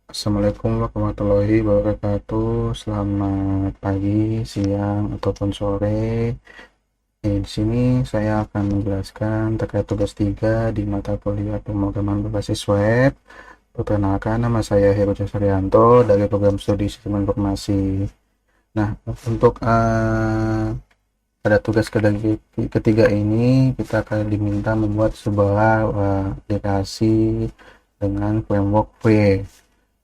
Assalamualaikum warahmatullahi wabarakatuh. Selamat pagi, siang, ataupun sore. Di sini saya akan menjelaskan terkait tugas 3 di mata kuliah pemrograman berbasis web. Perkenalkan, nama saya Heru Casaryanto dari program studi Sistem Informasi. Nah, untuk pada tugas ketiga ini kita akan diminta membuat sebuah aplikasi dengan framework Vue.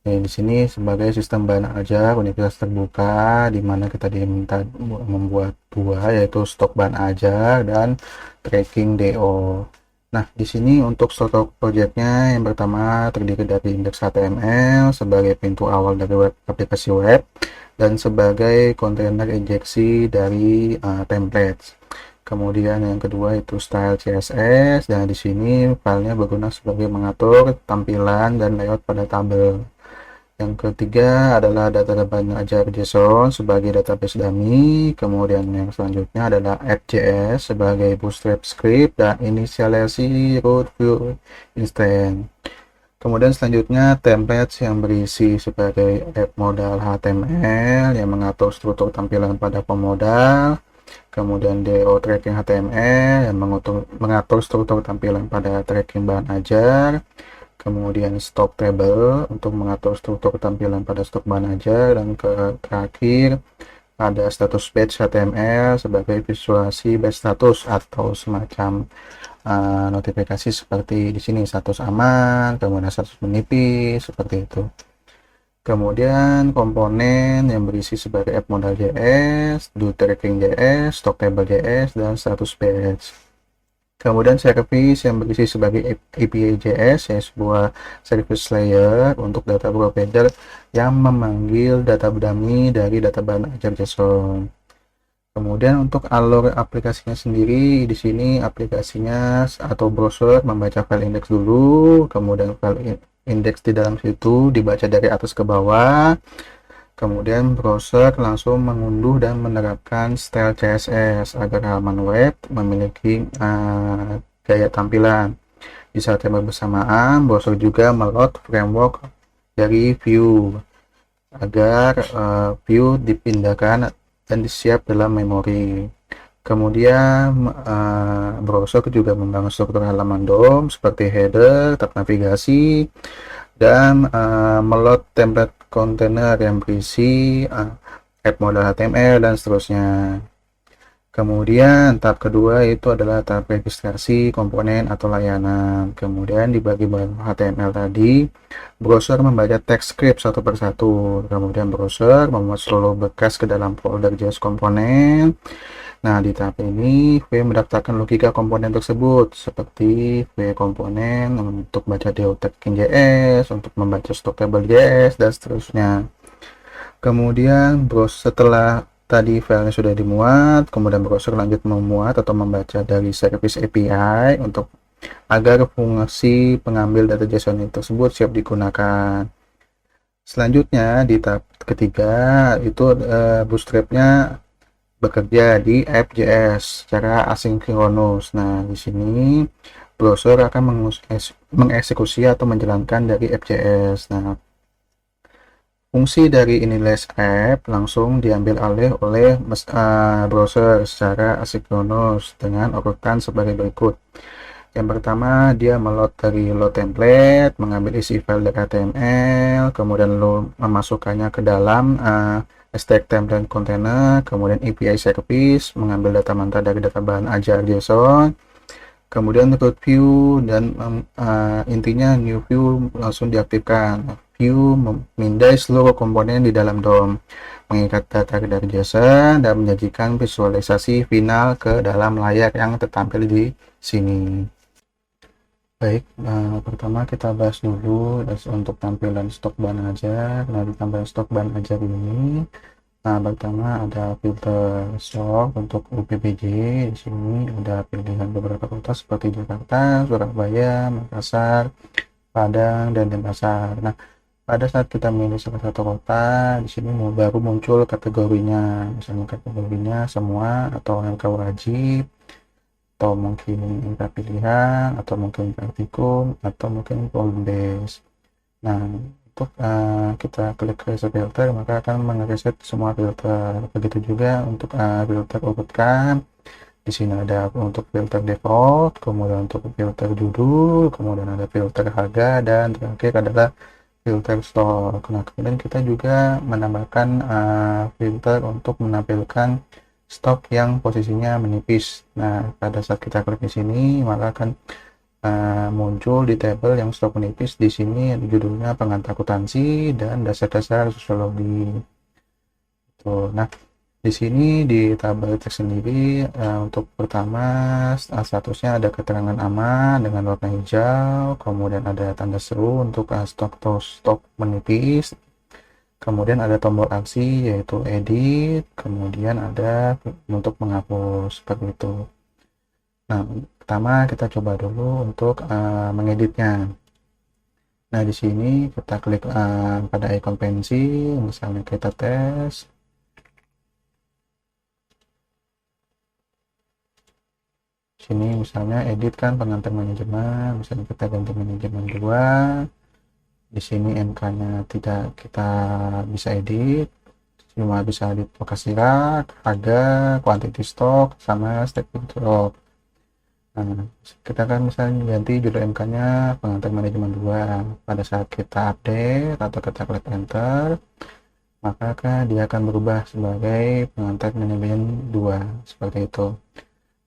Di sini sebagai sistem bahan ajar universitas terbuka, di mana kita diminta membuat dua, yaitu stok bahan ajar dan tracking DO. Nah, di sini untuk stok projectnya yang pertama terdiri dari indeks HTML sebagai pintu awal dari aplikasi web dan sebagai kontainer injeksi dari templates. Kemudian yang kedua itu style CSS, dan di sini filenya berguna sebagai mengatur tampilan dan layout pada tabel. Yang ketiga adalah data bahan ajar JSON sebagai database dummy. Kemudian yang selanjutnya adalah app.js sebagai bootstrap script dan inisialisasi root view instant. Kemudian selanjutnya templates yang berisi sebagai app modal HTML yang mengatur struktur tampilan pada pemodal. Kemudian DO tracking HTML yang mengatur struktur tampilan pada tracking bahan ajar. Kemudian stock table untuk mengatur struktur tampilan pada stok bahan ajar, dan terakhir ada status batch HTML sebagai visualisasi batch status atau semacam notifikasi seperti di sini, status aman, kemudian status menipis seperti itu. Kemudian komponen yang berisi sebagai app modal JS, do tracking JS, stock table JS, dan status batch. Kemudian service yang berisi sebagai API JS, ya sebuah service layer untuk data provider yang memanggil data dummy dari data bahan ajar JSON. Kemudian untuk alur aplikasinya sendiri, di sini aplikasinya atau browser membaca file index dulu, kemudian file index di dalam situ dibaca dari atas ke bawah. Kemudian browser langsung mengunduh dan menerapkan style CSS agar halaman web memiliki gaya tampilan. Di saat yang bersamaan, browser juga meload framework dari Vue agar Vue dipindahkan dan disiap dalam memori. Kemudian browser juga membangun struktur halaman DOM seperti header, tab navigasi, dan meload template kontainer yang berisi app modal HTML dan seterusnya. Kemudian tahap kedua itu adalah tahap registrasi komponen atau layanan. Kemudian di bagian HTML tadi, browser membaca teks script satu persatu. Kemudian browser memuat seluruh bekas ke dalam folder JS komponen. Nah, di tahap ini V mendaftarkan logika komponen tersebut seperti V komponen untuk baca JS, untuk membaca stok table JS, dan seterusnya. Kemudian setelah tadi filenya sudah dimuat, kemudian browser lanjut memuat atau membaca dari service API untuk agar fungsi pengambil data JSON tersebut siap digunakan. Selanjutnya di tahap ketiga itu bootstrapnya bekerja di app.js secara asinkronus. Nah, di sini browser akan mengeksekusi atau menjalankan dari app.js. Nah, fungsi dari initialize app langsung diambil alih oleh browser secara asinkronus dengan urutan sebagai berikut. Yang pertama, dia meload dari load template, mengambil isi file dari HTML, kemudian memasukkannya ke dalam stack template container, kemudian API service, mengambil data mentah dari data bahan ajar JSON, kemudian root view, dan intinya new view langsung diaktifkan. View memindai seluruh komponen di dalam DOM, mengikat data dari JSON, dan menyajikan visualisasi final ke dalam layar yang tertampil di sini. Baik, pertama kita bahas dulu untuk tampilan stok bahan ajar. Nah, di tampilan stok bahan ajar ini, pertama ada filter stok untuk UPBJ. Di sini ada pilihan beberapa kota seperti Jakarta, Surabaya, Makassar, Padang, dan Denpasar. Nah, pada saat kita memilih salah satu kota, di sini baru muncul kategorinya, misalnya kategorinya semua atau LK wajib, atau mungkin ingkar pilihan, atau mungkin praktikum, atau mungkin problem based. Nah, untuk kita klik reset filter, maka akan mereset semua filter. Begitu juga untuk filter urutkan. Di sini ada untuk filter default, kemudian untuk filter judul, kemudian ada filter harga, dan terakhir adalah filter stok. Nah, kemudian kita juga menambahkan filter untuk menampilkan stok yang posisinya menipis. Nah, pada saat kita klik di sini, maka akan muncul di tabel yang stok menipis. Di sini judulnya pengantar akuntansi dan dasar-dasar sosiologi. Tuh. Nah, di sini di tabel teks sendiri untuk pertama statusnya ada keterangan aman dengan warna hijau, kemudian ada tanda seru untuk stok menipis, kemudian ada tombol aksi yaitu edit, kemudian ada untuk menghapus seperti itu. Nah, pertama kita coba dulu untuk mengeditnya. Nah, di sini kita klik pada ikon pensil, misalnya kita tes. Sini misalnya edit kan pengantar manajemen, misalnya kita ganti manajemen 2. Di sini MK-nya tidak kita bisa edit, cuma bisa edit lokasi rak, harga, quantity stock, sama statement drop. Nah, kita kan misalnya ganti judul MK-nya pengantar manajemen 2. Pada saat kita update atau kita klik enter, maka dia akan berubah sebagai pengantar manajemen 2 seperti itu.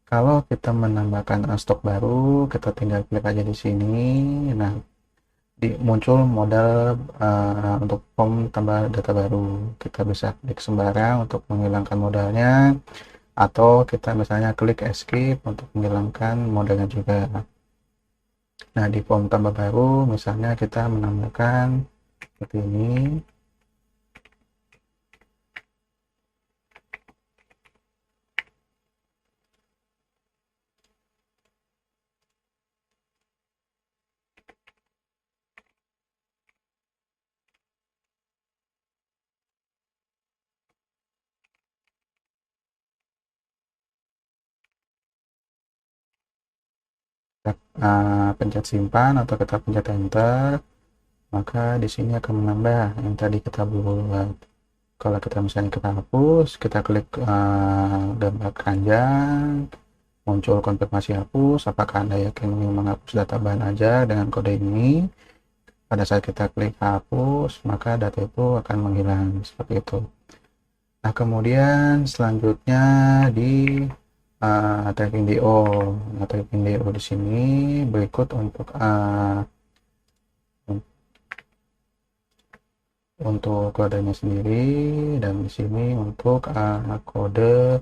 Kalau kita menambahkan stok baru, kita tinggal klik aja di sini. Nah, muncul modal untuk form tambah data baru. Kita bisa klik sembarang untuk menghilangkan modalnya, atau kita misalnya klik escape untuk menghilangkan modalnya juga. Nah, di form tambah baru, misalnya kita menambahkan seperti ini. Pencet simpan atau kita pencet enter, maka di sini akan menambah yang tadi kita buat. Kalau kita misalnya kita hapus, kita klik gambar keranjang, muncul konfirmasi hapus, apakah Anda yakin ingin menghapus data bahan ajar dengan kode ini. Pada saat kita klik hapus, maka data itu akan menghilang seperti itu. Nah, kemudian selanjutnya di tracking DO. Nah, tracking DO di sini berikut untuk kodenya sendiri, dan di sini untuk kode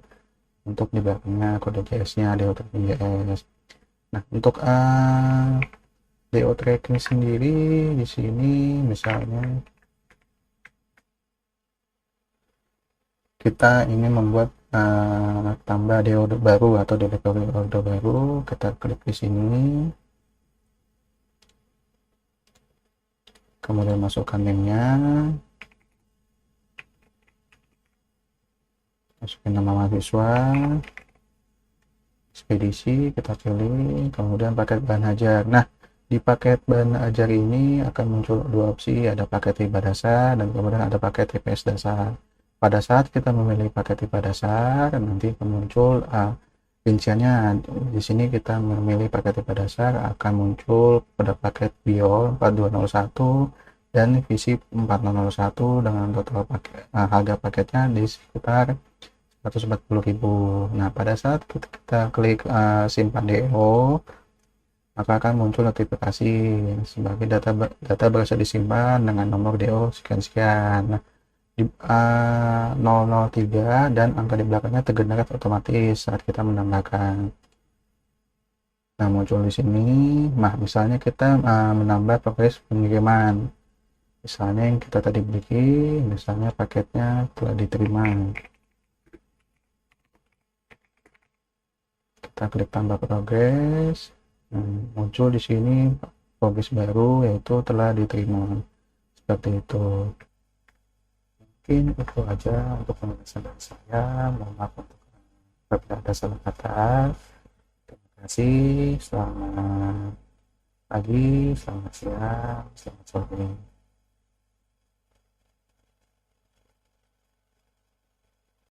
untuk di belakangnya kode JS-nya DO tracking JS. Nah, untuk DO tracking sendiri di sini misalnya kita ingin membuat tambah DO baru atau delivery order baru, kita klik di sini, kemudian masukkan linknya, masukin nama mahasiswa, ekspedisi kita pilih, kemudian paket bahan ajar. Nah, di paket bahan ajar ini akan muncul dua opsi, ada paket IPA dasar dan kemudian ada paket IPS dasar. Pada saat kita memilih paket IPA dasar, nanti akan muncul rinciannya. Di sini kita memilih paket IPA dasar, akan muncul pada paket bio 4201 dan visi 4001 dengan total harga paketnya di sekitar 140.000. Nah, pada saat kita klik simpan DO, maka akan muncul notifikasi sebagai data berhasil disimpan dengan nomor DO sekian-sekian. Nah, di 003 dan angka di belakangnya tergenerate otomatis saat kita menambahkan. Nah, muncul di sini. Nah, misalnya kita menambah progres pengiriman. Misalnya yang kita tadi beli, misalnya paketnya telah diterima. Kita klik tambah progres. Muncul di sini progres baru yaitu telah diterima. Seperti itu. Mungkin itu aja untuk penjelasan dari saya. Mohon maaf untuk apabila ada salah kata. Terima kasih. Selamat pagi, selamat siang, selamat sore.